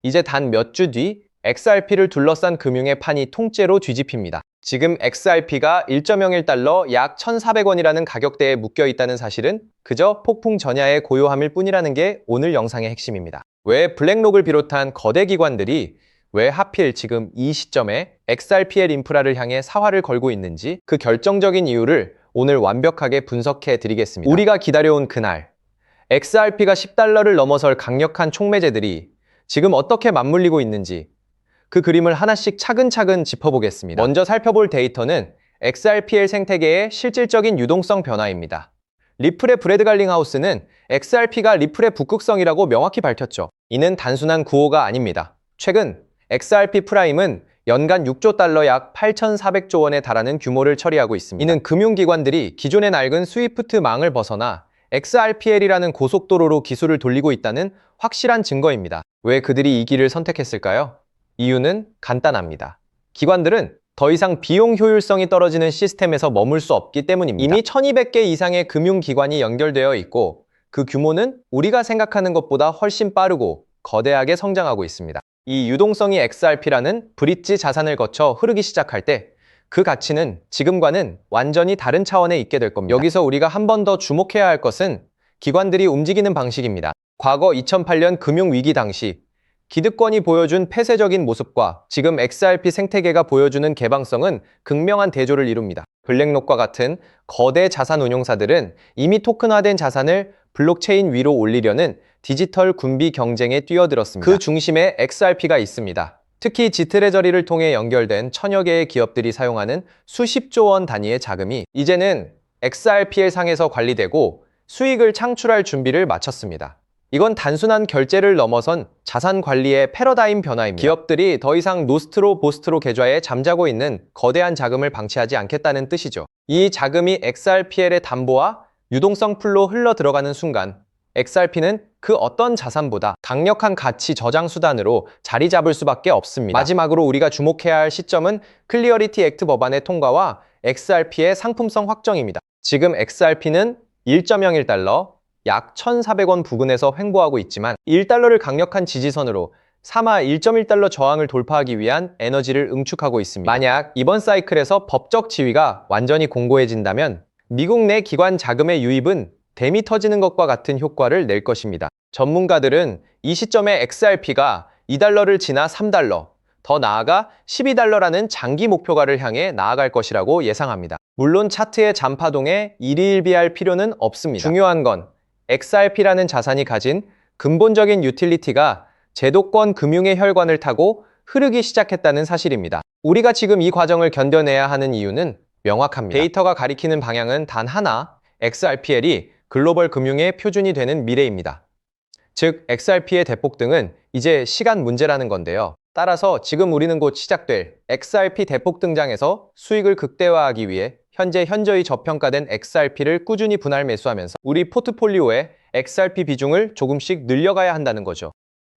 이제 단 몇 주 뒤 XRP를 둘러싼 금융의 판이 통째로 뒤집힙니다. 지금 XRP가 1.01달러 약 1,400원이라는 가격대에 묶여 있다는 사실은 그저 폭풍 전야의 고요함일 뿐이라는 게 오늘 영상의 핵심입니다. 왜 블랙록을 비롯한 거대 기관들이 왜 하필 지금 이 시점에 XRPL 인프라를 향해 사활을 걸고 있는지 그 결정적인 이유를 오늘 완벽하게 분석해 드리겠습니다. 우리가 기다려온 그날, XRP가 10달러를 넘어설 강력한 촉매제들이 지금 어떻게 맞물리고 있는지 그 그림을 하나씩 차근차근 짚어보겠습니다. 먼저 살펴볼 데이터는 XRPL 생태계의 실질적인 유동성 변화입니다. 리플의 브래드 갈링하우스는 XRP가 리플의 북극성이라고 명확히 밝혔죠. 이는 단순한 구호가 아닙니다. 최근 XRP 프라임은 연간 6조 달러 약 8,400조 원에 달하는 규모를 처리하고 있습니다. 이는 금융기관들이 기존의 낡은 스위프트망을 벗어나 XRPL이라는 고속도로로 기술을 돌리고 있다는 확실한 증거입니다. 왜 그들이 이 길을 선택했을까요? 이유는 간단합니다. 기관들은 더 이상 비용 효율성이 떨어지는 시스템에서 머물 수 없기 때문입니다. 이미 1,200개 이상의 금융기관이 연결되어 있고 그 규모는 우리가 생각하는 것보다 훨씬 빠르고 거대하게 성장하고 있습니다. 이 유동성이 XRP라는 브릿지 자산을 거쳐 흐르기 시작할 때 그 가치는 지금과는 완전히 다른 차원에 있게 될 겁니다. 여기서 우리가 한 번 더 주목해야 할 것은 기관들이 움직이는 방식입니다. 과거 2008년 금융위기 당시 기득권이 보여준 폐쇄적인 모습과 지금 XRP 생태계가 보여주는 개방성은 극명한 대조를 이룹니다. 블랙록과 같은 거대 자산 운용사들은 이미 토큰화된 자산을 블록체인 위로 올리려는 디지털 군비 경쟁에 뛰어들었습니다. 그 중심에 XRP가 있습니다. 특히 지트레저리를 통해 연결된 천여 개의 기업들이 사용하는 수십조 원 단위의 자금이 이제는 XRPL 상에서 관리되고 수익을 창출할 준비를 마쳤습니다. 이건 단순한 결제를 넘어선 자산 관리의 패러다임 변화입니다. 기업들이 더 이상 노스트로 보스트로 계좌에 잠자고 있는 거대한 자금을 방치하지 않겠다는 뜻이죠. 이 자금이 XRPL의 담보와 유동성 풀로 흘러 들어가는 순간 XRP는 그 어떤 자산보다 강력한 가치 저장 수단으로 자리 잡을 수밖에 없습니다. 마지막으로 우리가 주목해야 할 시점은 클리어리티 액트 법안의 통과와 XRP의 상품성 확정입니다. 지금 XRP는 1.01달러, 약 1,400원 부근에서 횡보하고 있지만 1달러를 강력한 지지선으로 삼아 1.1달러 저항을 돌파하기 위한 에너지를 응축하고 있습니다. 만약 이번 사이클에서 법적 지위가 완전히 공고해진다면 미국 내 기관 자금의 유입은 댐이 터지는 것과 같은 효과를 낼 것입니다. 전문가들은 이 시점에 XRP가 2달러를 지나 3달러, 더 나아가 12달러라는 장기 목표가를 향해 나아갈 것이라고 예상합니다. 물론 차트의 잔파동에 일희일비할 필요는 없습니다. 중요한 건 XRP라는 자산이 가진 근본적인 유틸리티가 제도권 금융의 혈관을 타고 흐르기 시작했다는 사실입니다. 우리가 지금 이 과정을 견뎌내야 하는 이유는 명확합니다. 데이터가 가리키는 방향은 단 하나, XRPL이 글로벌 금융의 표준이 되는 미래입니다. 즉, XRP의 대폭등은 이제 시간 문제라는 건데요. 따라서 지금 우리는 곧 시작될 XRP 대폭 등장에서 수익을 극대화하기 위해 현재 현저히 저평가된 XRP를 꾸준히 분할 매수하면서 우리 포트폴리오에 XRP 비중을 조금씩 늘려가야 한다는 거죠.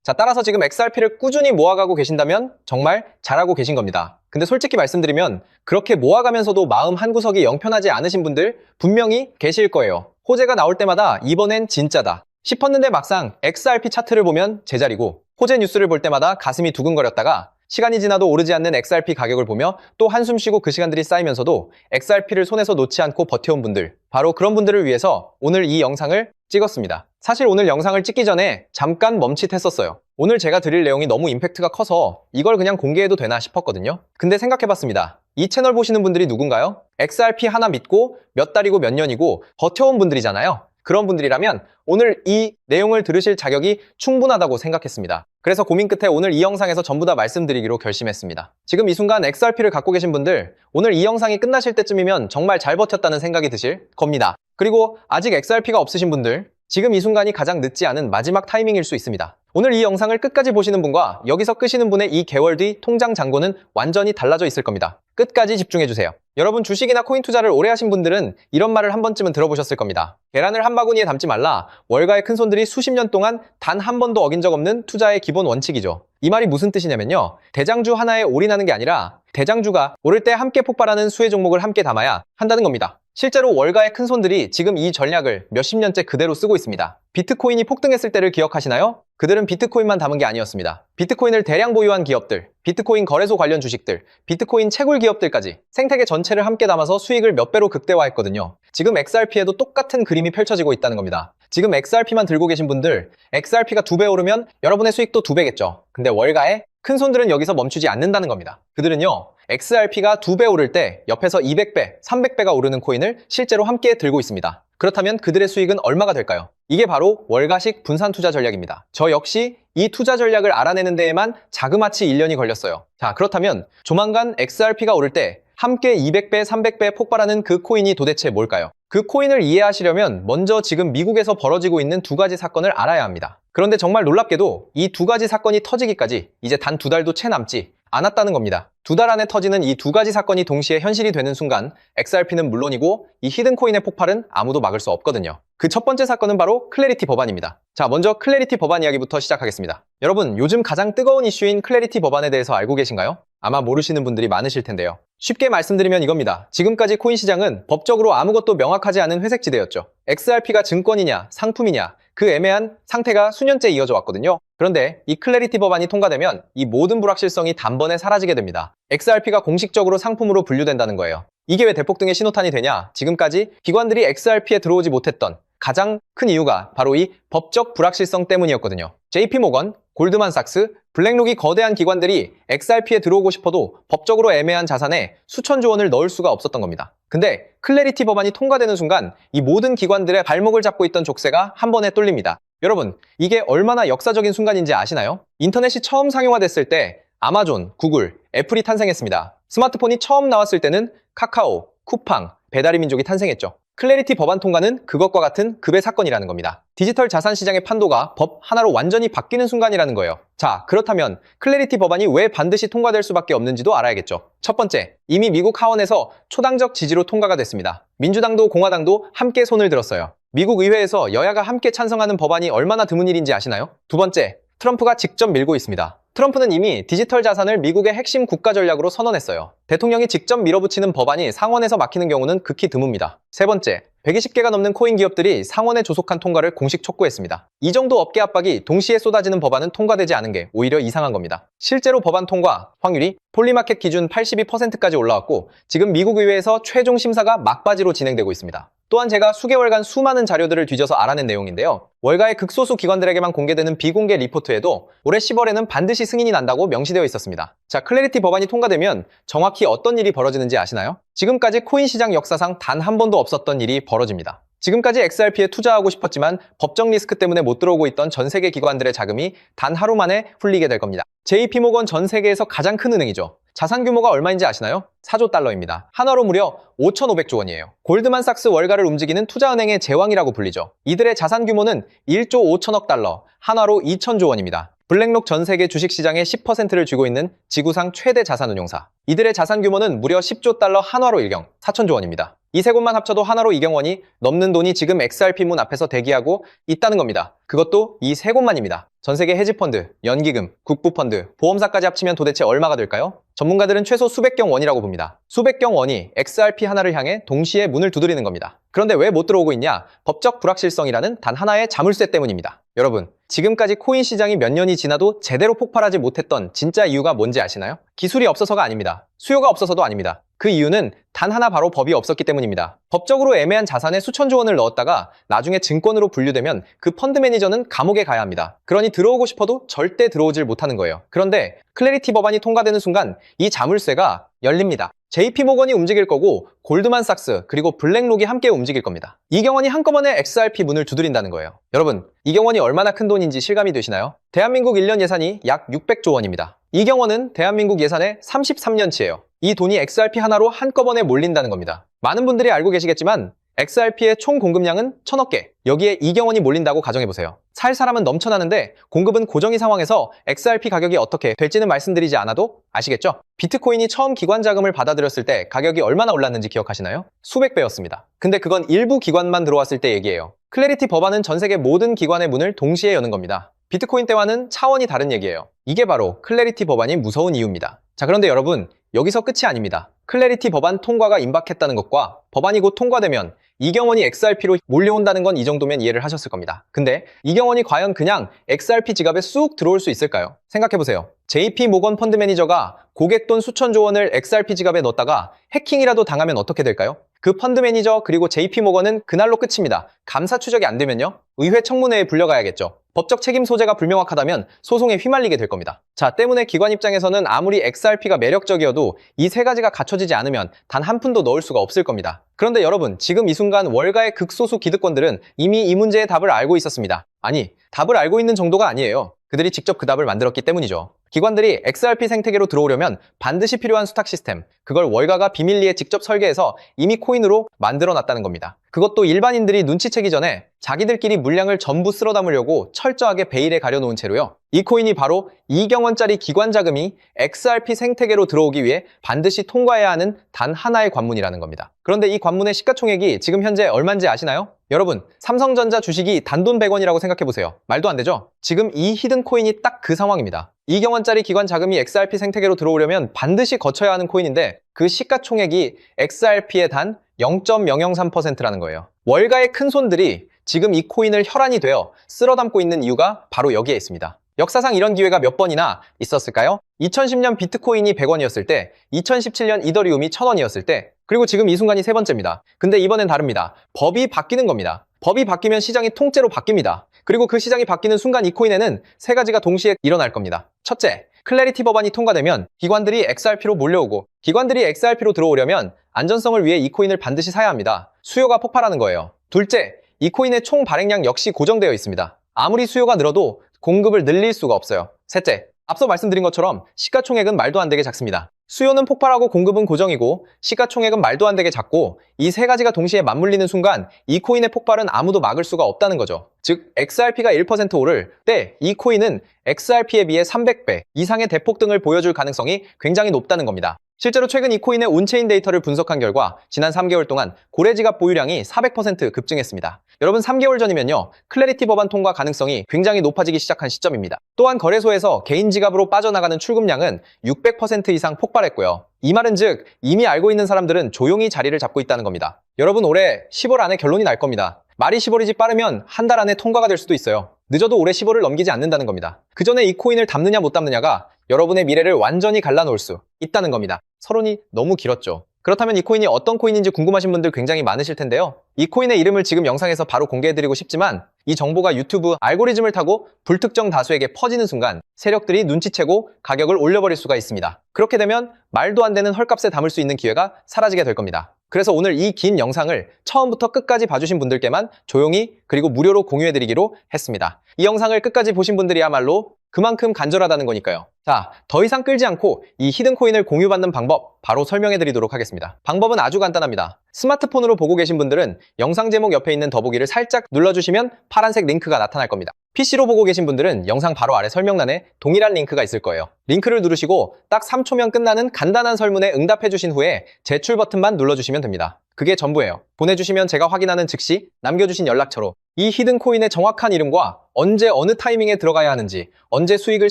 자, 따라서 지금 XRP를 꾸준히 모아가고 계신다면 정말 잘하고 계신 겁니다. 근데 솔직히 말씀드리면 그렇게 모아가면서도 마음 한구석이 영편하지 않으신 분들 분명히 계실 거예요. 호재가 나올 때마다 이번엔 진짜다 싶었는데 막상 XRP 차트를 보면 제자리고 호재 뉴스를 볼 때마다 가슴이 두근거렸다가 시간이 지나도 오르지 않는 XRP 가격을 보며 또 한숨 쉬고 그 시간들이 쌓이면서도 XRP를 손에서 놓지 않고 버텨온 분들, 바로 그런 분들을 위해서 오늘 이 영상을 찍었습니다. 사실 오늘 영상을 찍기 전에 잠깐 멈칫했었어요. 오늘 제가 드릴 내용이 너무 임팩트가 커서 이걸 그냥 공개해도 되나 싶었거든요. 근데 생각해봤습니다. 이 채널 보시는 분들이 누군가요? XRP 하나 믿고 몇 달이고 몇 년이고 버텨온 분들이잖아요. 그런 분들이라면 오늘 이 내용을 들으실 자격이 충분하다고 생각했습니다. 그래서 고민 끝에 오늘 이 영상에서 전부 다 말씀드리기로 결심했습니다. 지금 이 순간 XRP를 갖고 계신 분들, 오늘 이 영상이 끝나실 때쯤이면 정말 잘 버텼다는 생각이 드실 겁니다. 그리고 아직 XRP가 없으신 분들, 지금 이 순간이 가장 늦지 않은 마지막 타이밍일 수 있습니다. 오늘 이 영상을 끝까지 보시는 분과 여기서 끄시는 분의 이 개월 뒤 통장 잔고는 완전히 달라져 있을 겁니다. 끝까지 집중해주세요. 여러분, 주식이나 코인 투자를 오래 하신 분들은 이런 말을 한 번쯤은 들어보셨을 겁니다. 계란을 한 바구니에 담지 말라. 월가의 큰손들이 수십 년 동안 단 한 번도 어긴 적 없는 투자의 기본 원칙이죠. 이 말이 무슨 뜻이냐면요. 대장주 하나에 올인하는 게 아니라 대장주가 오를 때 함께 폭발하는 수혜 종목을 함께 담아야 한다는 겁니다. 실제로 월가의 큰손들이 지금 이 전략을 몇십 년째 그대로 쓰고 있습니다. 비트코인이 폭등했을 때를 기억하시나요? 그들은 비트코인만 담은 게 아니었습니다. 비트코인을 대량 보유한 기업들, 비트코인 거래소 관련 주식들, 비트코인 채굴 기업들까지 생태계 전체를 함께 담아서 수익을 몇 배로 극대화했거든요. 지금 XRP에도 똑같은 그림이 펼쳐지고 있다는 겁니다. 지금 XRP만 들고 계신 분들, XRP가 2배 오르면 여러분의 수익도 2배겠죠. 근데 월가의 큰손들은 여기서 멈추지 않는다는 겁니다. 그들은요, XRP가 2배 오를 때 옆에서 200배, 300배가 오르는 코인을 실제로 함께 들고 있습니다. 그렇다면 그들의 수익은 얼마가 될까요? 이게 바로 월가식 분산 투자 전략입니다. 저 역시 이 투자 전략을 알아내는 데에만 자그마치 1년이 걸렸어요. 자, 그렇다면 조만간 XRP가 오를 때 함께 200배, 300배 폭발하는 그 코인이 도대체 뭘까요? 그 코인을 이해하시려면 먼저 지금 미국에서 벌어지고 있는 두 가지 사건을 알아야 합니다. 그런데 정말 놀랍게도 이 두 가지 사건이 터지기까지 이제 단 2달도 채 남지 않았다는 겁니다. 2달 안에 터지는 이 두 가지 사건이 동시에 현실이 되는 순간 XRP는 물론이고 이 히든코인의 폭발은 아무도 막을 수 없거든요. 그 첫 번째 사건은 바로 클래리티 법안입니다. 자, 먼저 클래리티 법안 이야기부터 시작하겠습니다. 여러분, 요즘 가장 뜨거운 이슈인 클래리티 법안에 대해서 알고 계신가요? 아마 모르시는 분들이 많으실 텐데요. 쉽게 말씀드리면 이겁니다. 지금까지 코인 시장은 법적으로 아무것도 명확하지 않은 회색지대였죠. XRP가 증권이냐 상품이냐 그 애매한 상태가 수년째 이어져 왔거든요. 그런데 이 클래리티 법안이 통과되면 이 모든 불확실성이 단번에 사라지게 됩니다. XRP가 공식적으로 상품으로 분류된다는 거예요. 이게 왜 대폭등의 신호탄이 되냐? 지금까지 기관들이 XRP에 들어오지 못했던 가장 큰 이유가 바로 이 법적 불확실성 때문이었거든요. JP모건, 골드만삭스, 블랙록이 거대한 기관들이 XRP에 들어오고 싶어도 법적으로 애매한 자산에 수천조 원을 넣을 수가 없었던 겁니다. 근데 클래리티 법안이 통과되는 순간 이 모든 기관들의 발목을 잡고 있던 족쇄가 한 번에 뚫립니다. 여러분, 이게 얼마나 역사적인 순간인지 아시나요? 인터넷이 처음 상용화됐을 때 아마존, 구글, 애플이 탄생했습니다. 스마트폰이 처음 나왔을 때는 카카오, 쿠팡, 배달의 민족이 탄생했죠. 클래리티 법안 통과는 그것과 같은 급의 사건이라는 겁니다. 디지털 자산 시장의 판도가 법 하나로 완전히 바뀌는 순간이라는 거예요. 자, 그렇다면 클래리티 법안이 왜 반드시 통과될 수밖에 없는지도 알아야겠죠. 첫 번째, 이미 미국 하원에서 초당적 지지로 통과가 됐습니다. 민주당도 공화당도 함께 손을 들었어요. 미국 의회에서 여야가 함께 찬성하는 법안이 얼마나 드문 일인지 아시나요? 두 번째, 트럼프가 직접 밀고 있습니다. 트럼프는 이미 디지털 자산을 미국의 핵심 국가 전략으로 선언했어요. 대통령이 직접 밀어붙이는 법안이 상원에서 막히는 경우는 극히 드뭅니다. 세 번째, 120개가 넘는 코인 기업들이 상원에 조속한 통과를 공식 촉구했습니다. 이 정도 업계 압박이 동시에 쏟아지는 법안은 통과되지 않은 게 오히려 이상한 겁니다. 실제로 법안 통과 확률이 폴리마켓 기준 82%까지 올라왔고 지금 미국 의회에서 최종 심사가 막바지로 진행되고 있습니다. 또한 제가 수개월간 수많은 자료들을 뒤져서 알아낸 내용인데요. 월가의 극소수 기관들에게만 공개되는 비공개 리포트에도 올해 10월에는 반드시 승인이 난다고 명시되어 있었습니다. 자, 클래리티 법안이 통과되면 정확히 어떤 일이 벌어지는지 아시나요? 지금까지 코인 시장 역사상 단 한 번도 없었던 일이 벌어집니다. 지금까지 XRP에 투자하고 싶었지만 법적 리스크 때문에 못 들어오고 있던 전 세계 기관들의 자금이 단 하루 만에 풀리게 될 겁니다. JP모건 전 세계에서 가장 큰 은행이죠. 자산 규모가 얼마인지 아시나요? 4조 달러입니다. 한화로 무려 5,500조 원이에요. 골드만삭스 월가를 움직이는 투자은행의 제왕이라고 불리죠. 이들의 자산 규모는 1조 5천억 달러, 한화로 2천조 원입니다. 블랙록 전 세계 주식시장의 10%를 쥐고 있는 지구상 최대 자산운용사. 이들의 자산 규모는 무려 10조 달러 한화로 일경, 4천조 원입니다. 이 세 곳만 합쳐도 한화로 2경 원이 넘는 돈이 지금 XRP 문 앞에서 대기하고 있다는 겁니다. 그것도 이 세 곳만입니다. 전 세계 헤지펀드, 연기금, 국부펀드, 보험사까지 합치면 도대체 얼마가 될까요? 전문가들은 최소 수백경 원이라고 봅니다. 수백경 원이 XRP 하나를 향해 동시에 문을 두드리는 겁니다. 그런데 왜 못 들어오고 있냐? 법적 불확실성이라는 단 하나의 자물쇠 때문입니다. 여러분, 지금까지 코인 시장이 몇 년이 지나도 제대로 폭발하지 못했던 진짜 이유가 뭔지 아시나요? 기술이 없어서가 아닙니다. 수요가 없어서도 아닙니다. 그 이유는 단 하나 바로 법이 없었기 때문입니다. 법적으로 애매한 자산에 수천조 원을 넣었다가 나중에 증권으로 분류되면 그 펀드 매니저는 감옥에 가야 합니다. 그러니 들어오고 싶어도 절대 들어오질 못하는 거예요. 그런데 클래리티 법안이 통과되는 순간 이 자물쇠가 열립니다. JP모건이 움직일 거고 골드만삭스 그리고 블랙록이 함께 움직일 겁니다. 이경원이 한꺼번에 XRP 문을 두드린다는 거예요. 여러분, 이경원이 얼마나 큰 돈인지 실감이 되시나요? 대한민국 1년 예산이 약 600조 원입니다. 이경원은 대한민국 예산의 33년치예요. 이 돈이 XRP 하나로 한꺼번에 몰린다는 겁니다. 많은 분들이 알고 계시겠지만 XRP의 총 공급량은 1000억 개. 여기에 이경원이 몰린다고 가정해보세요. 살 사람은 넘쳐나는데 공급은 고정인 상황에서 XRP 가격이 어떻게 될지는 말씀드리지 않아도 아시겠죠? 비트코인이 처음 기관 자금을 받아들였을 때 가격이 얼마나 올랐는지 기억하시나요? 수백 배였습니다. 근데 그건 일부 기관만 들어왔을 때 얘기예요. 클래리티 법안은 전 세계 모든 기관의 문을 동시에 여는 겁니다. 비트코인 때와는 차원이 다른 얘기예요. 이게 바로 클래리티 법안이 무서운 이유입니다. 자, 그런데 여러분, 여기서 끝이 아닙니다. 클래리티 법안 통과가 임박했다는 것과 법안이 곧 통과되면 이경원이 XRP로 몰려온다는 건 이 정도면 이해를 하셨을 겁니다. 근데 이경원이 과연 그냥 XRP 지갑에 쑥 들어올 수 있을까요? 생각해보세요. JP 모건 펀드 매니저가 고객 돈 수천조 원을 XRP 지갑에 넣었다가 해킹이라도 당하면 어떻게 될까요? 그 펀드 매니저 그리고 JP 모건은 그날로 끝입니다. 감사 추적이 안 되면요? 의회 청문회에 불려가야겠죠. 법적 책임 소재가 불명확하다면 소송에 휘말리게 될 겁니다. 자, 때문에 기관 입장에서는 아무리 XRP가 매력적이어도 이 세 가지가 갖춰지지 않으면 단 한 푼도 넣을 수가 없을 겁니다. 그런데 여러분, 지금 이 순간 월가의 극소수 기득권들은 이미 이 문제의 답을 알고 있었습니다. 아니, 답을 알고 있는 정도가 아니에요. 그들이 직접 그 답을 만들었기 때문이죠. 기관들이 XRP 생태계로 들어오려면 반드시 필요한 수탁 시스템, 그걸 월가가 비밀리에 직접 설계해서 이미 코인으로 만들어놨다는 겁니다. 그것도 일반인들이 눈치채기 전에 자기들끼리 물량을 전부 쓸어 담으려고 철저하게 베일에 가려놓은 채로요. 이 코인이 바로 2경원짜리 기관 자금이 XRP 생태계로 들어오기 위해 반드시 통과해야 하는 단 하나의 관문이라는 겁니다. 그런데 이 관문의 시가총액이 지금 현재 얼마인지 아시나요? 여러분, 삼성전자 주식이 단돈 100원이라고 생각해보세요. 말도 안 되죠? 지금 이 히든 코인이 딱 그 상황입니다. 2경원짜리 기관 자금이 XRP 생태계로 들어오려면 반드시 거쳐야 하는 코인인데 그 시가총액이 XRP의 단 0.003%라는 거예요. 월가의 큰 손들이 지금 이 코인을 혈안이 되어 쓸어 담고 있는 이유가 바로 여기에 있습니다. 역사상 이런 기회가 몇 번이나 있었을까요? 2010년 비트코인이 100원이었을 때, 2017년 이더리움이 1000원이었을 때, 그리고 지금 이 순간이 세 번째입니다. 근데 이번엔 다릅니다. 법이 바뀌는 겁니다. 법이 바뀌면 시장이 통째로 바뀝니다. 그리고 그 시장이 바뀌는 순간 이 코인에는 세 가지가 동시에 일어날 겁니다. 첫째, 클래리티 법안이 통과되면 기관들이 XRP로 몰려오고 기관들이 XRP로 들어오려면 안전성을 위해 이 코인을 반드시 사야 합니다. 수요가 폭발하는 거예요. 둘째, 이 코인의 총 발행량 역시 고정되어 있습니다. 아무리 수요가 늘어도 공급을 늘릴 수가 없어요. 셋째, 앞서 말씀드린 것처럼 시가총액은 말도 안 되게 작습니다. 수요는 폭발하고 공급은 고정이고 시가총액은 말도 안 되게 작고 이 세 가지가 동시에 맞물리는 순간 이 코인의 폭발은 아무도 막을 수가 없다는 거죠. 즉 XRP가 1% 오를 때 이 코인은 XRP에 비해 300배 이상의 대폭등을 보여줄 가능성이 굉장히 높다는 겁니다. 실제로 최근 이 코인의 온체인 데이터를 분석한 결과 지난 3개월 동안 고래지갑 보유량이 400% 급증했습니다. 여러분, 3개월 전이면요, 클래리티 법안 통과 가능성이 굉장히 높아지기 시작한 시점입니다. 또한 거래소에서 개인 지갑으로 빠져나가는 출금량은 600% 이상 폭발했고요. 이 말은 즉 이미 알고 있는 사람들은 조용히 자리를 잡고 있다는 겁니다. 여러분, 올해 10월 안에 결론이 날 겁니다. 말이 10월이지 빠르면 한 달 안에 통과가 될 수도 있어요. 늦어도 올해 10월을 넘기지 않는다는 겁니다. 그 전에 이 코인을 담느냐 못 담느냐가 여러분의 미래를 완전히 갈라놓을 수 있다는 겁니다. 서론이 너무 길었죠. 그렇다면 이 코인이 어떤 코인인지 궁금하신 분들 굉장히 많으실 텐데요. 이 코인의 이름을 지금 영상에서 바로 공개해드리고 싶지만 이 정보가 유튜브 알고리즘을 타고 불특정 다수에게 퍼지는 순간 세력들이 눈치채고 가격을 올려버릴 수가 있습니다. 그렇게 되면 말도 안 되는 헐값에 담을 수 있는 기회가 사라지게 될 겁니다. 그래서 오늘 이 긴 영상을 처음부터 끝까지 봐주신 분들께만 조용히 그리고 무료로 공유해드리기로 했습니다. 이 영상을 끝까지 보신 분들이야말로 그만큼 간절하다는 거니까요. 자, 더 이상 끌지 않고 이 히든 코인을 공유받는 방법 바로 설명해 드리도록 하겠습니다. 방법은 아주 간단합니다. 스마트폰으로 보고 계신 분들은 영상 제목 옆에 있는 더보기를 살짝 눌러주시면 파란색 링크가 나타날 겁니다. PC로 보고 계신 분들은 영상 바로 아래 설명란에 동일한 링크가 있을 거예요. 링크를 누르시고 딱 3초면 끝나는 간단한 설문에 응답해 주신 후에 제출 버튼만 눌러주시면 됩니다. 그게 전부예요. 보내주시면 제가 확인하는 즉시 남겨주신 연락처로 이 히든 코인의 정확한 이름과 언제 어느 타이밍에 들어가야 하는지, 언제 수익을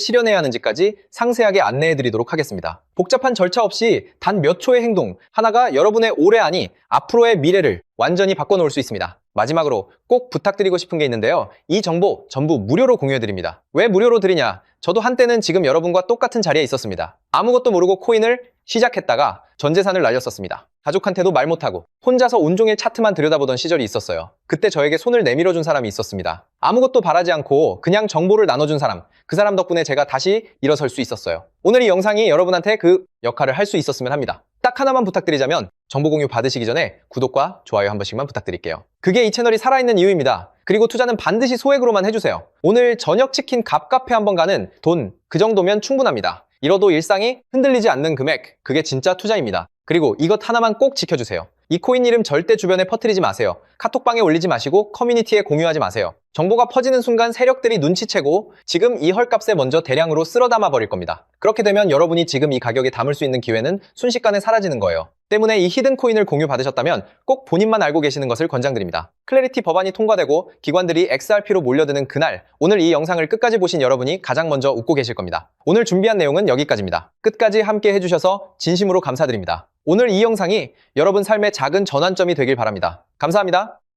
실현해야 하는지까지 상세하게 안내해 드리도록 하겠습니다. 복잡한 절차 없이 단 몇 초의 행동 하나가 여러분의 올해 아니 앞으로의 미래를 완전히 바꿔놓을 수 있습니다. 마지막으로 꼭 부탁드리고 싶은 게 있는데요. 이 정보 전부 무료로 공유해 드립니다. 왜 무료로 드리냐? 저도 한때는 지금 여러분과 똑같은 자리에 있었습니다. 아무것도 모르고 코인을 시작했다가 전 재산을 날렸었습니다. 가족한테도 말 못하고 혼자서 온종일 차트만 들여다보던 시절이 있었어요. 그때 저에게 손을 내밀어준 사람이 있었습니다. 아무것도 바라지 않고 그냥 정보를 나눠준 사람, 그 사람 덕분에 제가 다시 일어설 수 있었어요. 오늘 이 영상이 여러분한테 그 역할을 할 수 있었으면 합니다. 딱 하나만 부탁드리자면 정보 공유 받으시기 전에 구독과 좋아요 한 번씩만 부탁드릴게요. 그게 이 채널이 살아있는 이유입니다. 그리고 투자는 반드시 소액으로만 해주세요. 오늘 저녁 치킨 갑카페 한번 가는 돈, 그 정도면 충분합니다. 이러도 일상이 흔들리지 않는 금액, 그게 진짜 투자입니다. 그리고 이것 하나만 꼭 지켜주세요. 이 코인 이름 절대 주변에 퍼뜨리지 마세요. 카톡방에 올리지 마시고 커뮤니티에 공유하지 마세요. 정보가 퍼지는 순간 세력들이 눈치채고 지금 이 헐값에 먼저 대량으로 쓸어 담아 버릴 겁니다. 그렇게 되면 여러분이 지금 이 가격에 담을 수 있는 기회는 순식간에 사라지는 거예요. 때문에 이 히든 코인을 공유받으셨다면 꼭 본인만 알고 계시는 것을 권장드립니다. 클래리티 법안이 통과되고 기관들이 XRP로 몰려드는 그날, 오늘 이 영상을 끝까지 보신 여러분이 가장 먼저 웃고 계실 겁니다. 오늘 준비한 내용은 여기까지입니다. 끝까지 함께 해주셔서 진심으로 감사드립니다. 오늘 이 영상이 여러분 삶의 작은 전환점이 되길 바랍니다. 감사합니다.